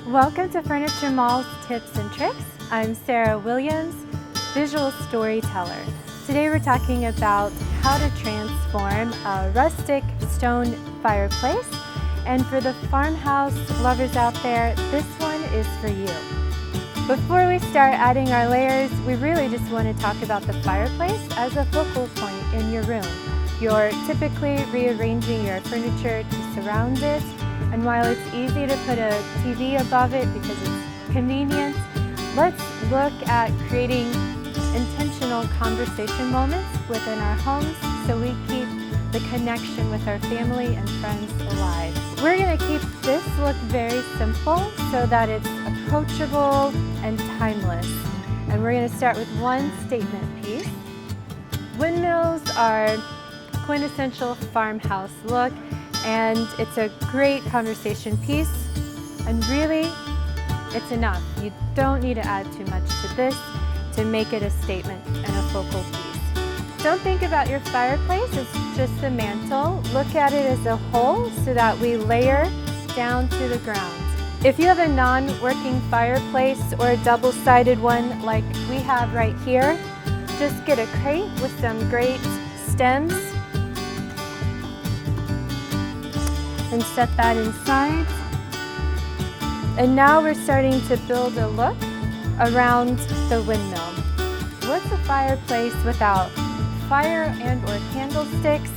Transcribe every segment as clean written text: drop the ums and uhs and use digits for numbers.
Welcome to Furniture Mall's Tips and Tricks. I'm Sarah Williams, visual storyteller. Today we're talking about how to transform a rustic stone fireplace. And for the farmhouse lovers out there, this one is for you. Before we start adding our layers, we really just want to talk about the fireplace as a focal point in your room. You're typically rearranging your furniture to surround it, and while it's easy to put a TV above it because it's convenient, let's look at creating intentional conversation moments within our homes so we keep the connection with our family and friends alive. We're going to keep this look very simple so that it's approachable and timeless. And we're going to start with one statement piece. Windmills are quintessential farmhouse look, and it's a great conversation piece, and really it's enough. You don't need to add too much to this to make it a statement and a focal piece. Don't think about your fireplace as just a mantle. Look at it as a whole so that we layer down to the ground. If you have a non-working fireplace or a double-sided one like we have right here, just get a crate with some great stems and set that inside. And now we're starting to build a look around the windmill. What's a fireplace without fire and or candlesticks?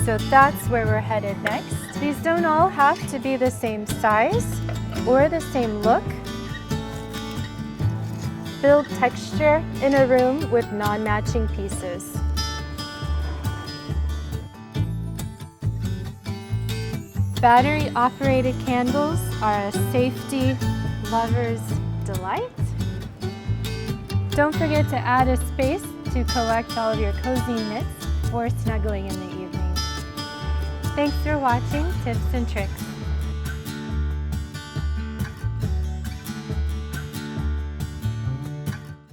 So that's where we're headed next. These don't all have to be the same size or the same look. Build texture in a room with non-matching pieces. Battery-operated candles are a safety lover's delight. Don't forget to add a space to collect all of your cozy knits for snuggling in the evening. Thanks for watching Tips and Tricks.